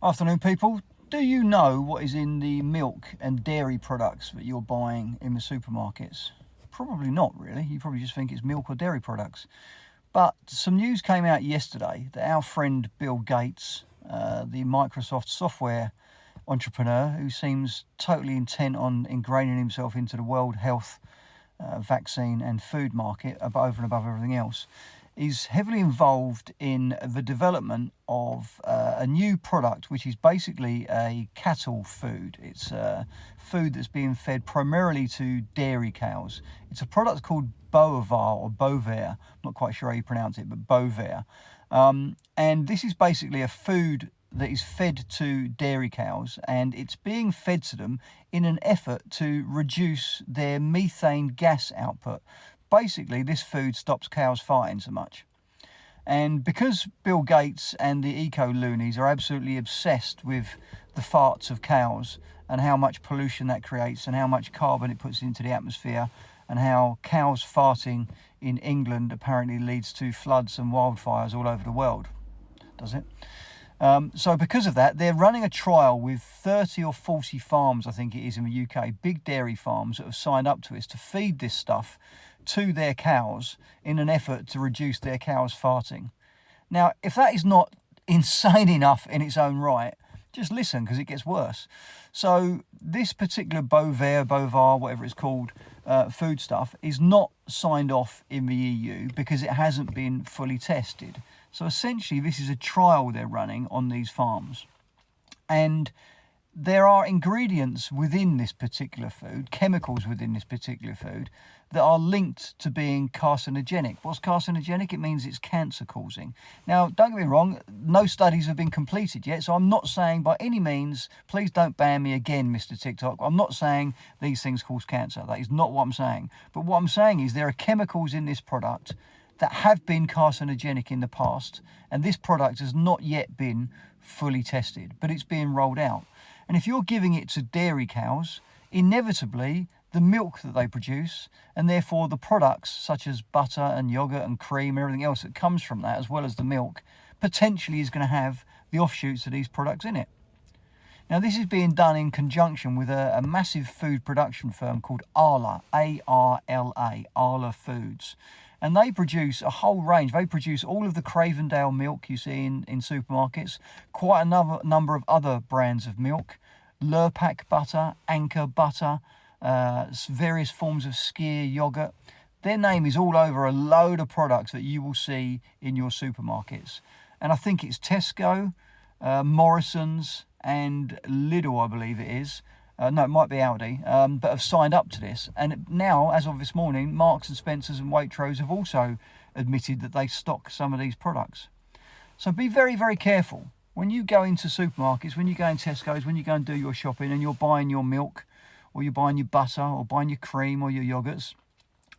Afternoon, people. Do you know what is in the milk and dairy products that you're buying in the supermarkets? Probably not, really. You probably just think it's milk or dairy products. But some news came out yesterday that our friend Bill Gates, the Microsoft software entrepreneur who seems totally intent on ingraining himself into the World Health vaccine and food market over and above everything else, is heavily involved in the development of a new product which is basically a cattle food. It's food that's being fed primarily to dairy cows. It's a product called Bovaer or Bovaer. I'm not quite sure how you pronounce it, but Bovaer. And this is basically a food that is fed to dairy cows, and it's being fed to them in an effort to reduce their methane gas output. Basically, this food stops cows farting so much. And because Bill Gates and the eco-loonies are absolutely obsessed with the farts of cows and how much pollution that creates and how much carbon it puts into the atmosphere, and how cows farting in England apparently leads to floods and wildfires all over the world, does it? So because of that, they're running a trial with 30 or 40 farms, I think it is, in the UK, big dairy farms that have signed up to this to feed this stuff to their cows in an effort to reduce their cows farting. Now, if that is not insane enough in its own right, just listen, because it gets worse. So this particular Bovaer, whatever it's called, food stuff is not signed off in the EU because it hasn't been fully tested. So essentially this is a trial they're running on these farms. And there are ingredients within this particular food, chemicals within this particular food, that are linked to being carcinogenic. What's carcinogenic? It means it's cancer causing. Now, don't get me wrong, no studies have been completed yet, so I'm not saying by any means, please don't ban me again, Mr. TikTok. I'm not saying these things cause cancer. That is not what I'm saying. But what I'm saying is there are chemicals in this product that have been carcinogenic in the past, and this product has not yet been fully tested, but it's being rolled out. And if you're giving it to dairy cows, inevitably the milk that they produce, and therefore the products such as butter and yogurt and cream and everything else that comes from that, as well as the milk, potentially is going to have the offshoots of these products in it. Now, this is being done in conjunction with a massive food production firm called Arla, A-R-L-A, Arla Foods. And they produce a whole range. They produce all of the Cravendale milk you see in supermarkets, quite a number of other brands of milk, Lurpak butter, Anchor butter, various forms of skyr yogurt. Their name is all over a load of products that you will see in your supermarkets. And I think it's Tesco, Morrison's and Lidl, I believe it is. No, it might be Aldi, but have signed up to this. And now, as of this morning, Marks and Spencer's and Waitrose have also admitted that they stock some of these products. So be very, very careful. When you go into supermarkets, when you go in Tesco's, when you go and do your shopping and you're buying your milk, or you're buying your butter, or buying your cream or your yogurts,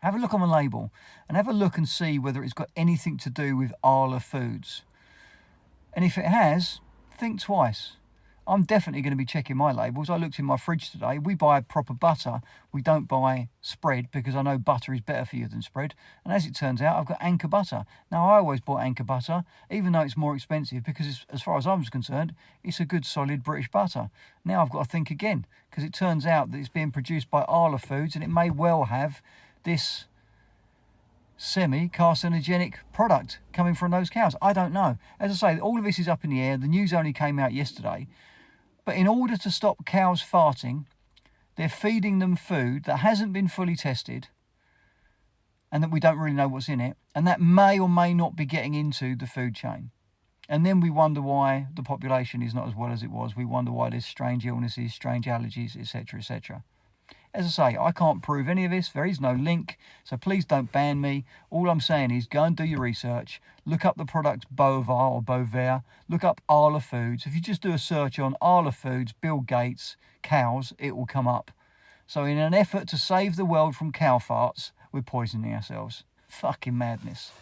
have a look on the label and have a look and see whether it's got anything to do with Arla Foods. And if it has, think twice. I'm definitely going to be checking my labels. I looked in my fridge today. We buy proper butter. We don't buy spread because I know butter is better for you than spread. And as it turns out, I've got Anchor butter. Now, I always bought Anchor butter, even though it's more expensive, because as far as I was concerned, it's a good solid British butter. Now I've got to think again, because it turns out that it's being produced by Arla Foods, and it may well have this semi-carcinogenic product coming from those cows. I don't know. As I say, all of this is up in the air. The news only came out yesterday. But in order to stop cows farting, they're feeding them food that hasn't been fully tested and that we don't really know what's in it, and that may or may not be getting into the food chain. And then we wonder why the population is not as well as it was. We wonder why there's strange illnesses, strange allergies, etc., etc. As I say, I can't prove any of this. There is no link, so please don't ban me. All I'm saying is go and do your research. Look up the product Bovaer or Bovaer. Look up Arla Foods. If you just do a search on Arla Foods, Bill Gates, cows, it will come up. So in an effort to save the world from cow farts, we're poisoning ourselves. Fucking madness.